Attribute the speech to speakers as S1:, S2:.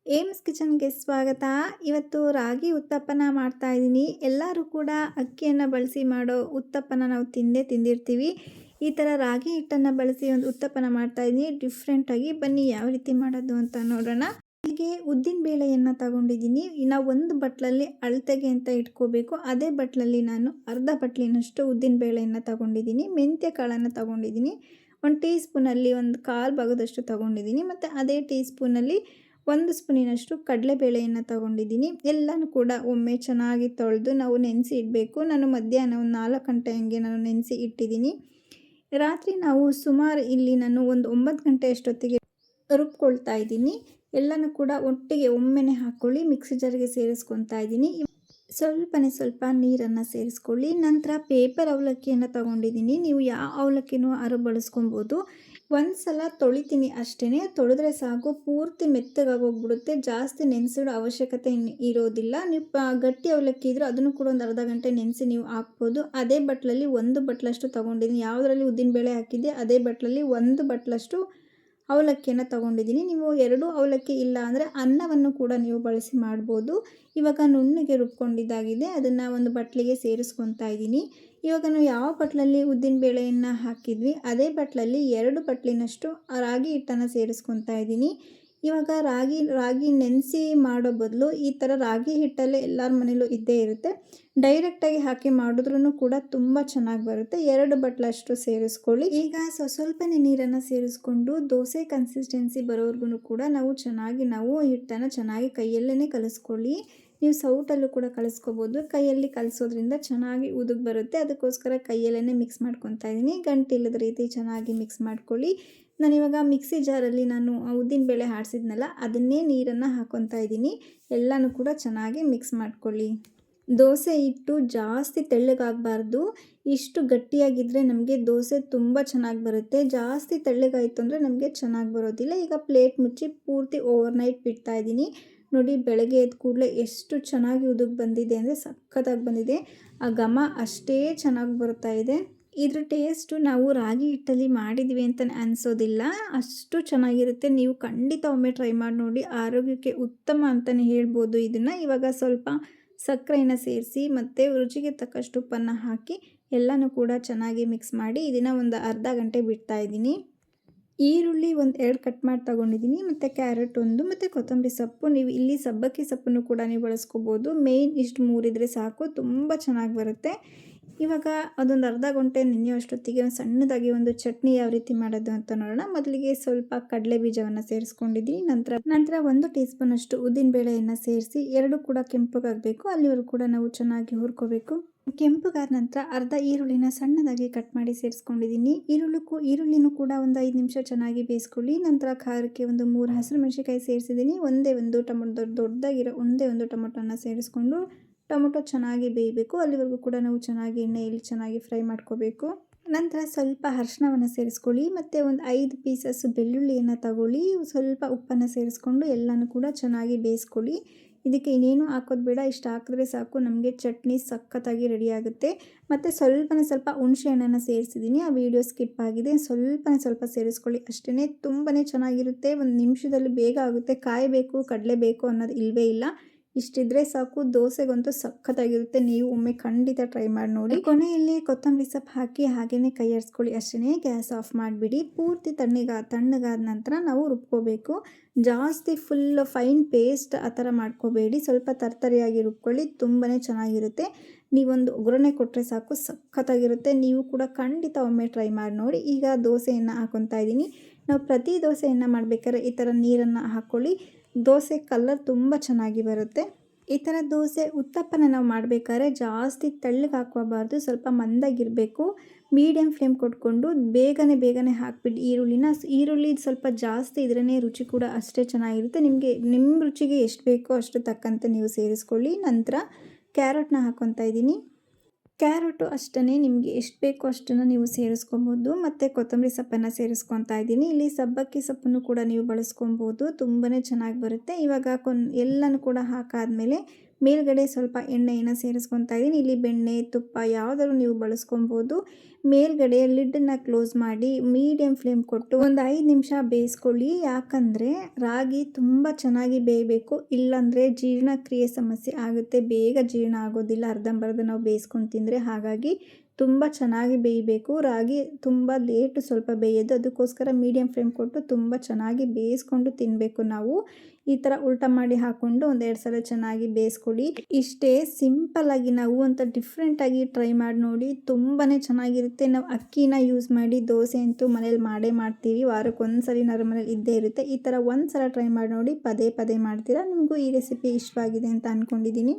S1: AIIMS ಕಿಚನ್‌ಗೆ ಸ್ವಾಗತ. ಇವತ್ತು ರಾಗಿ ಉತ್ತಪ್ಪನ ಮಾಡ್ತಾ ಇದ್ದೀನಿ. ಎಲ್ಲರೂ ಕೂಡ ಅಕ್ಕಿಯನ್ನು ಬಳಸಿ ಮಾಡೋ ಉತ್ತಪ್ಪನ ನಾವು ತಿಂದೇ ತಿಂದಿರ್ತೀವಿ. ಈ ಥರ ರಾಗಿ ಹಿಟ್ಟನ್ನು ಬಳಸಿ ಒಂದು ಉತ್ತಪ್ಪನ ಮಾಡ್ತಾ ಇದ್ದೀನಿ ಡಿಫ್ರೆಂಟಾಗಿ. ಬನ್ನಿ ಯಾವ ರೀತಿ ಮಾಡೋದು ಅಂತ ನೋಡೋಣ. ಇಲ್ಲಿಗೆ ಉದ್ದಿನ ಬೇಳೆಯನ್ನು ತಗೊಂಡಿದ್ದೀನಿ. ನಾವು ಒಂದು ಬಟ್ಲಲ್ಲಿ ಅಳತೆಗೆ ಅಂತ ಇಟ್ಕೋಬೇಕು. ಅದೇ ಬಟ್ಲಲ್ಲಿ ನಾನು ಅರ್ಧ ಬಟ್ಲಿನಷ್ಟು ಉದ್ದಿನ ಬೇಳೆಯನ್ನು ತಗೊಂಡಿದ್ದೀನಿ. ಮೆಂತ್ಯ ಕಾಳನ್ನು ತಗೊಂಡಿದ್ದೀನಿ. 1 ಟೀ ಸ್ಪೂನಲ್ಲಿ ಒಂದು 1/4 ಭಾಗದಷ್ಟು ತಗೊಂಡಿದ್ದೀನಿ. ಮತ್ತು ಅದೇ ಟೀ ಸ್ಪೂನಲ್ಲಿ 1 ಸ್ಪೂನಿನಷ್ಟು ಕಡಲೆಬೇಳೆಯನ್ನು ತಗೊಂಡಿದ್ದೀನಿ. ಎಲ್ಲನೂ ಕೂಡ ಒಮ್ಮೆ ಚೆನ್ನಾಗಿ ತೊಳೆದು ನಾವು ನೆನೆಸಿ ಇಡಬೇಕು. ನಾನು ಮಧ್ಯಾಹ್ನ ಒಂದು 4 ಗಂಟೆ ಹಂಗೆ ನಾನು ನೆನೆಸಿ ಇಟ್ಟಿದ್ದೀನಿ. ರಾತ್ರಿ ನಾವು ಸುಮಾರು ಇಲ್ಲಿ ನಾನು ಒಂದು 9 ಗಂಟೆ ಅಷ್ಟೊತ್ತಿಗೆ ರುಬ್ಕೊಳ್ತಾ ಇದ್ದೀನಿ. ಎಲ್ಲನೂ ಕೂಡ ಒಟ್ಟಿಗೆ ಒಮ್ಮೆನೇ ಹಾಕ್ಕೊಳ್ಳಿ. ಮಿಕ್ಸಿ ಜಾರಿಗೆ ಸೇರಿಸ್ಕೊತಾ ಇದ್ದೀನಿ. ಸ್ವಲ್ಪ ನೀರನ್ನು ಸೇರಿಸ್ಕೊಳ್ಳಿ. ನಂತರ ಪೇಪರ್ ಅವಲಕ್ಕಿಯನ್ನು ತಗೊಂಡಿದ್ದೀನಿ. ನೀವು ಯಾವ ಅವಲಕ್ಕಿನೂ ಬಳಸ್ಕೊಬೋದು. ಒಂದು ಸಲ ತೊಳಿತೀನಿ ಅಷ್ಟೇ. ತೊಳೆದ್ರೆ ಸಾಕು, ಪೂರ್ತಿ ಮೆತ್ತಗಾಗೋಗ್ಬಿಡುತ್ತೆ. ಜಾಸ್ತಿ ನೆನೆಸಿಡೋ ಅವಶ್ಯಕತೆ ಇರೋದಿಲ್ಲ. ನೀವು ಗಟ್ಟಿ ಅವಲಕ್ಕಿ ಇದ್ದರೆ ಅದನ್ನು ಕೂಡ ಒಂದು ಅರ್ಧ ಗಂಟೆ ನೆನೆಸಿ ನೀವು ಹಾಕ್ಬೋದು. ಅದೇ ಬಟ್ಲಲ್ಲಿ 1 ಬಟ್ಲಷ್ಟು ತೊಗೊಂಡಿದ್ದೀನಿ. ಯಾವುದರಲ್ಲಿ ಉದ್ದಿನಬೇಳೆ ಹಾಕಿದ್ದೆ ಅದೇ ಬಟ್ಲಲ್ಲಿ 1 ಬಟ್ಲಷ್ಟು ಅವಲಕ್ಕಿಯನ್ನು ತೊಗೊಂಡಿದ್ದೀನಿ. ನೀವು 2 ಅವಲಕ್ಕಿ ಇಲ್ಲ ಅಂದರೆ ಅನ್ನವನ್ನು ಕೂಡ ನೀವು ಬಳಸಿ ಮಾಡ್ಬೋದು. ಇವಾಗ ನುಣ್ಣಗೆ ರುಬ್ಕೊಂಡಿದ್ದಾಗಿದೆ. ಅದನ್ನು ಒಂದು ಬಟ್ಲಿಗೆ ಸೇರಿಸ್ಕೊತಾ ಇದ್ದೀನಿ. ಇವಾಗ ನಾವು ಯಾವ ಬಟ್ಲಲ್ಲಿ ಉದ್ದಿನ ಬೇಳೆಯನ್ನು ಹಾಕಿದ್ವಿ ಅದೇ ಬಟ್ಲಲ್ಲಿ 2 ಬಟ್ಲಿನಷ್ಟು ರಾಗಿ ಹಿಟ್ಟನ್ನು ಸೇರಿಸ್ಕೊತಾ ಇದ್ದೀನಿ. ಇವಾಗ ರಾಗಿ ನೆನೆಸಿ ಮಾಡೋ ಬದಲು ಈ ಥರ ರಾಗಿ ಹಿಟ್ಟಲ್ಲೇ ಎಲ್ಲರ ಮನೇಲೂ ಇದ್ದೇ ಇರುತ್ತೆ. ಡೈರೆಕ್ಟಾಗಿ ಹಾಕಿ ಮಾಡಿದ್ರೂ ಕೂಡ ತುಂಬ ಚೆನ್ನಾಗಿ ಬರುತ್ತೆ. 2 ಬಟ್ಲಷ್ಟು ಸೇರಿಸ್ಕೊಳ್ಳಿ. ಈಗ ಸ್ವಲ್ಪನೇ ನೀರನ್ನು ಸೇರಿಸ್ಕೊಂಡು ದೋಸೆ ಕನ್ಸಿಸ್ಟೆನ್ಸಿ ಬರೋವರೆಗೂ ಕೂಡ ನಾವು ಹಿಟ್ಟನ್ನು ಚೆನ್ನಾಗಿ ಕೈಯಲ್ಲೇ ಕಲಿಸ್ಕೊಳ್ಳಿ. ನೀವು ಸೌಟಲ್ಲೂ ಕೂಡ ಕಲಿಸ್ಕೋಬೋದು. ಕೈಯಲ್ಲಿ ಕಲಿಸೋದ್ರಿಂದ ಚೆನ್ನಾಗಿ ಉದುಗ್ ಬರುತ್ತೆ. ಅದಕ್ಕೋಸ್ಕರ ಕೈಯಲ್ಲೇ ಮಿಕ್ಸ್ ಮಾಡ್ಕೊತಾ ಇದ್ದೀನಿ. ಗಂಟಿಲ್ಲದ ರೀತಿ ಚೆನ್ನಾಗಿ ಮಿಕ್ಸ್ ಮಾಡ್ಕೊಳ್ಳಿ. ನಾನಿವಾಗ ಮಿಕ್ಸಿ ಜಾರಲ್ಲಿ ನಾನು ಉದ್ದಿನಬೇಳೆ ಆಡಿಸಿದ್ನಲ್ಲ ಅದನ್ನೇ ನೀರನ್ನು ಹಾಕ್ಕೊತಾ ಇದ್ದೀನಿ. ಎಲ್ಲನೂ ಕೂಡ ಚೆನ್ನಾಗಿ ಮಿಕ್ಸ್ ಮಾಡ್ಕೊಳ್ಳಿ. ದೋಸೆ ಹಿಟ್ಟು ಜಾಸ್ತಿ ತೆಳ್ಳಗಾಗಬಾರ್ದು. ಇಷ್ಟು ಗಟ್ಟಿಯಾಗಿದ್ದರೆ ನಮಗೆ ದೋಸೆ ತುಂಬ ಚೆನ್ನಾಗಿ ಬರುತ್ತೆ. ಜಾಸ್ತಿ ತೆಳ್ಳಗಾಯಿತು ಅಂದರೆ ನಮಗೆ ಚೆನ್ನಾಗಿ ಬರೋದಿಲ್ಲ. ಈಗ ಪ್ಲೇಟ್ ಮುಚ್ಚಿ ಪೂರ್ತಿ ಓವರ್ನೈಟ್ ಬಿಡ್ತಾ ಇದ್ದೀನಿ. ನೋಡಿ, ಬೆಳಗ್ಗೆ ಎದ್ದ ಕೂಡಲೇ ಎಷ್ಟು ಚೆನ್ನಾಗಿ ಉದುಗ್ ಬಂದಿದೆ ಅಂದರೆ ಸಖತ್ತಾಗಿ ಬಂದಿದೆ. ಆ ಘಮ ಅಷ್ಟೇ ಚೆನ್ನಾಗಿ ಬರ್ತಾ ಇದೆ. ಇದ್ರ ಟೇಸ್ಟು ನಾವು ರಾಗಿ ಹಿಟ್ಟಲ್ಲಿ ಮಾಡಿದ್ವಿ ಅಂತ ಅನಿಸೋದಿಲ್ಲ, ಅಷ್ಟು ಚೆನ್ನಾಗಿರುತ್ತೆ. ನೀವು ಖಂಡಿತ ಒಮ್ಮೆ ಟ್ರೈ ಮಾಡಿ ನೋಡಿ. ಆರೋಗ್ಯಕ್ಕೆ ಉತ್ತಮ ಅಂತಲೇ ಹೇಳ್ಬೋದು ಇದನ್ನು. ಇವಾಗ ಸ್ವಲ್ಪ ಸಕ್ಕರೆಯನ್ನು ಸೇರಿಸಿ ಮತ್ತು ರುಚಿಗೆ ತಕ್ಕಷ್ಟು ಉಪ್ಪನ್ನು ಹಾಕಿ ಎಲ್ಲನೂ ಕೂಡ ಚೆನ್ನಾಗಿ ಮಿಕ್ಸ್ ಮಾಡಿ ಇದನ್ನು ಒಂದು ಅರ್ಧ ಗಂಟೆ ಬಿಡ್ತಾ ಇದ್ದೀನಿ. ಈರುಳ್ಳಿ ಒಂದು 2 ಕಟ್ ಮಾಡಿ ತಗೊಂಡಿದ್ದೀನಿ. ಮತ್ತು ಕ್ಯಾರೆಟ್ 1 ಮತ್ತು ಕೊತ್ತಂಬರಿ ಸೊಪ್ಪು. ನೀವು ಇಲ್ಲಿ ಸಬ್ಬಕ್ಕಿ ಸೊಪ್ಪನ್ನು ಕೂಡ ನೀವು ಬಳಸ್ಕೋಬೋದು. ಮೇಯ್ನ್ ಇಷ್ಟು 3 ಇದ್ದರೆ ಸಾಕು, ತುಂಬ ಚೆನ್ನಾಗಿ ಬರುತ್ತೆ. ಇವಾಗ ಅದೊಂದು ಅರ್ಧ ಗಂಟೆ ನೆನೆಯೋಷ್ಟೊತ್ತಿಗೆ ಒಂದು ಸಣ್ಣದಾಗಿ ಒಂದು ಚಟ್ನಿ ಯಾವ ರೀತಿ ಮಾಡೋದು ಅಂತ ನೋಡೋಣ. ಮೊದಲಿಗೆ ಸ್ವಲ್ಪ ಕಡಲೆ ಬೀಜವನ್ನು ಸೇರಿಸ್ಕೊಂಡಿದ್ದೀನಿ. ನಂತರ 1 ಟೀ ಸ್ಪೂನಷ್ಟು ಉದ್ದಿನಬೇಳೆಯನ್ನು ಸೇರಿಸಿ 2 ಕೂಡ ಕೆಂಪಗಾಗಬೇಕು. ಅಲ್ಲಿವರೆಗೂ ಕೂಡ ನಾವು ಚೆನ್ನಾಗಿ ಹುರ್ಕೋಬೇಕು. ಕೆಂಪುಗಾದ ನಂತರ ಅರ್ಧ ಈರುಳ್ಳಿನ ಸಣ್ಣದಾಗಿ ಕಟ್ ಮಾಡಿ ಸೇರಿಸ್ಕೊಂಡಿದ್ದೀನಿ. ಈರುಳ್ಳಿನೂ ಕೂಡ ಒಂದು 5 ನಿಮಿಷ ಚೆನ್ನಾಗಿ ಬೇಯಿಸ್ಕೊಳ್ಳಿ. ನಂತರ ಖಾರಕ್ಕೆ ಒಂದು 3 ಹಸಿರು ಮೆಣಸಿನಕಾಯಿ ಸೇರಿಸಿದ್ದೀನಿ. ಒಂದೇ ಒಂದು ಟೊಮೊಟೊ, ದೊಡ್ಡದಾಗಿರೋ ಒಂದೇ ಒಂದು ಟೊಮೊಟೊನ ಸೇರಿಸ್ಕೊಂಡು ಟೊಮೊಟೊ ಚೆನ್ನಾಗಿ ಬೇಯಬೇಕು. ಅಲ್ಲಿವರೆಗೂ ಕೂಡ ನಾವು ಚೆನ್ನಾಗಿ ಎಣ್ಣೆಯಲ್ಲಿ ಚೆನ್ನಾಗಿ ಫ್ರೈ ಮಾಡ್ಕೋಬೇಕು. ನಂತರ ಸ್ವಲ್ಪ ಅರಿಶಿನವನ್ನು ಸೇರಿಸ್ಕೊಳ್ಳಿ. ಮತ್ತು ಒಂದು 5 ಪೀಸಸ್ ಬೆಳ್ಳುಳ್ಳಿಯನ್ನು ತಗೊಳ್ಳಿ. ಸ್ವಲ್ಪ ಉಪ್ಪನ್ನು ಸೇರಿಸ್ಕೊಂಡು ಎಲ್ಲನೂ ಕೂಡ ಚೆನ್ನಾಗಿ ಬೇಯಿಸ್ಕೊಳ್ಳಿ. ಇದಕ್ಕೆ ಇನ್ನೇನು ಹಾಕೋದು ಬೇಡ, ಇಷ್ಟು ಹಾಕಿದ್ರೆ ಸಾಕು, ನಮಗೆ ಚಟ್ನಿ ಸಖತ್ತಾಗಿ ರೆಡಿ ಆಗುತ್ತೆ. ಮತ್ತು ಸ್ವಲ್ಪ ಹುಣಸೆ ಹಣ್ಣನ್ನು ಸೇರಿಸಿದ್ದೀನಿ. ಆ ವಿಡಿಯೋ ಸ್ಕಿಪ್ ಆಗಿದೆ. ಸ್ವಲ್ಪ ಸೇರಿಸ್ಕೊಳ್ಳಿ ಅಷ್ಟೇ. ತುಂಬಾ ಚೆನ್ನಾಗಿರುತ್ತೆ. 1 ನಿಮಿಷದಲ್ಲಿ ಬೇಗ ಆಗುತ್ತೆ. ಕಾಯಬೇಕು, ಕಡಲೆ ಬೇಕು ಅನ್ನೋದು ಇಲ್ಲವೇ ಇಲ್ಲ. ಇಷ್ಟಿದ್ರೆ ಸಾಕು, ದೋಸೆಗಂತೂ ಸಖತ್ತಾಗಿರುತ್ತೆ. ನೀವು ಒಮ್ಮೆ ಖಂಡಿತ ಟ್ರೈ ಮಾಡಿ ನೋಡಿ. ಕೊನೆಯಲ್ಲಿ ಕೊತ್ತಂಬರಿ ಸೊಪ್ಪು ಹಾಕಿ ಹಾಗೆಯೇ ಕೈ ಆಡಿಸ್ಕೊಳ್ಳಿ ಅಷ್ಟೇ. ಗ್ಯಾಸ್ ಆಫ್ ಮಾಡಿಬಿಡಿ. ಪೂರ್ತಿ ತಣ್ಣಗಾದ ನಂತರ ನಾವು ರುಬ್ಕೋಬೇಕು. ಜಾಸ್ತಿ ಫುಲ್ ಫೈನ್ ಪೇಸ್ಟ್ ಆ ಥರ ಮಾಡ್ಕೋಬೇಡಿ. ಸ್ವಲ್ಪ ತರ್ತರಿಯಾಗಿ ರುಬ್ಕೊಳ್ಳಿ, ತುಂಬಾ ಚೆನ್ನಾಗಿರುತ್ತೆ. ನೀವೊಂದು ಒಗ್ಗರಣೆ ಕೊಟ್ಟರೆ ಸಾಕು, ಸಖತ್ತಾಗಿರುತ್ತೆ. ನೀವು ಕೂಡ ಖಂಡಿತ ಒಮ್ಮೆ ಟ್ರೈ ಮಾಡಿ ನೋಡಿ. ಈಗ ದೋಸೆಯನ್ನು ಹಾಕ್ಕೊತಾ ಇದ್ದೀನಿ. ನಾವು ಪ್ರತಿ ದೋಸೆಯನ್ನು ಮಾಡಬೇಕಾದ್ರೆ ಈ ಥರ ನೀರನ್ನು ಹಾಕ್ಕೊಳ್ಳಿ. ದೋಸೆ ಕಲರ್ ತುಂಬ ಚೆನ್ನಾಗಿ ಬರುತ್ತೆ. ಈ ಥರ ದೋಸೆ ಉತ್ತಪ್ಪನ ನಾವು ಮಾಡಬೇಕಾದ್ರೆ ಜಾಸ್ತಿ ತೆಳ್ಳಗೆ ಹಾಕ್ಕೋಬಾರ್ದು, ಸ್ವಲ್ಪ ಮಂದಾಗಿರಬೇಕು. ಮೀಡಿಯಮ್ ಫ್ಲೇಮ್ ಕೊಟ್ಕೊಂಡು ಬೇಗನೆ ಹಾಕ್ಬಿಟ್ಟು ಈರುಳ್ಳಿ ಸ್ವಲ್ಪ ಜಾಸ್ತಿ ಇದ್ರೇ ರುಚಿ ಕೂಡ ಅಷ್ಟೇ ಚೆನ್ನಾಗಿರುತ್ತೆ. ನಿಮ್ಮ ರುಚಿಗೆ ಎಷ್ಟು ಬೇಕೋ ಅಷ್ಟು ತಕ್ಕಂತೆ ನೀವು ಸೇರಿಸ್ಕೊಳ್ಳಿ. ನಂತರ ಕ್ಯಾರೆಟ್ನ ಹಾಕ್ಕೊತಾ ಇದ್ದೀನಿ. ಕ್ಯಾರೆಟು ಅಷ್ಟೇ, ನಿಮಗೆ ಎಷ್ಟು ಬೇಕೋ ಅಷ್ಟನ್ನು ನೀವು ಸೇರಿಸ್ಕೊಬೋದು. ಮತ್ತು ಕೊತ್ತಂಬರಿ ಸೊಪ್ಪನ್ನು ಸೇರಿಸ್ಕೊತಾ ಇದ್ದೀನಿ. ಇಲ್ಲಿ ಸಬ್ಬಕ್ಕಿ ಸೊಪ್ಪನ್ನು ಕೂಡ ನೀವು ಬಳಸ್ಕೊಬೋದು, ತುಂಬಾ ಚೆನ್ನಾಗಿ ಬರುತ್ತೆ. ಇವಾಗ ಎಲ್ಲನೂ ಕೂಡ ಹಾಕಾದ್ಮೇಲೆ ಮೇಲ್ಗಡೆ ಸ್ವಲ್ಪ ಎಣ್ಣೆಯನ್ನು ಸೇರಿಸ್ಕೊತಾ ಇದ್ದೀನಿ. ಇಲ್ಲಿ ಬೆಣ್ಣೆ, ತುಪ್ಪ ಯಾವುದಾದ್ರು ನೀವು ಬಳಸ್ಕೊಬೋದು. ಮೇಲ್ಗಡೆ ಲಿಡ್ಡನ್ನು ಕ್ಲೋಸ್ ಮಾಡಿ ಮೀಡಿಯಮ್ ಫ್ಲೇಮ್ ಕೊಟ್ಟು ಒಂದು 5 ನಿಮಿಷ ಬೇಯಿಸ್ಕೊಳ್ಳಿ. ಯಾಕಂದರೆ ರಾಗಿ ತುಂಬ ಚೆನ್ನಾಗಿ ಬೇಯಬೇಕು, ಇಲ್ಲಾಂದರೆ ಜೀರ್ಣಕ್ರಿಯೆ ಸಮಸ್ಯೆ ಆಗುತ್ತೆ, ಬೇಗ ಜೀರ್ಣ ಆಗೋದಿಲ್ಲ ಅರ್ಧಂಬರ್ಧ ನಾವು ಬೇಯಿಸ್ಕೊಂಡು ತಿಂದರೆ. ಹಾಗಾಗಿ ತುಂಬ ಚೆನ್ನಾಗಿ ಬೇಯಬೇಕು. ರಾಗಿ ತುಂಬ ಲೇಟು ಸ್ವಲ್ಪ ಬೇಯೋದು, ಅದಕ್ಕೋಸ್ಕರ ಮೀಡಿಯಮ್ ಫ್ಲೇಮ್ ಕೊಟ್ಟು ತುಂಬ ಚೆನ್ನಾಗಿ ಬೇಯಿಸ್ಕೊಂಡು ತಿನ್ನಬೇಕು ನಾವು. ಈ ಥರ ಉಲ್ಟಾ ಮಾಡಿ ಹಾಕ್ಕೊಂಡು 1-2 ಸಲ ಚೆನ್ನಾಗಿ ಬೇಯಿಸ್ಕೊಳ್ಳಿ. ಇಷ್ಟೇ ಸಿಂಪಲ್ಲಾಗಿ ನಾವು ಅಂತ ಡಿಫ್ರೆಂಟಾಗಿ ಟ್ರೈ ಮಾಡಿ ನೋಡಿ, ತುಂಬಾ ಚೆನ್ನಾಗಿರುತ್ತೆ. ನಾವು ಅಕ್ಕಿನ ಯೂಸ್ ಮಾಡಿ ದೋಸೆ ಅಂತೂ ಮನೇಲಿ ಮಾಡೇ ಮಾಡ್ತೀವಿ, ವಾರಕ್ಕೆ ಒಂದ್ಸಲಿ ನಮ್ಮ ಮನೇಲಿ ಇದ್ದೇ ಇರುತ್ತೆ. ಈ ಥರ ಒಂದು ಸಲ ಟ್ರೈ ಮಾಡಿ ನೋಡಿ, ಪದೇ ಪದೇ ಮಾಡ್ತೀರಾ. ನಿಮಗೂ ಈ ರೆಸಿಪಿ ಇಷ್ಟವಾಗಿದೆ ಅಂತ ಅಂದ್ಕೊಂಡಿದ್ದೀನಿ.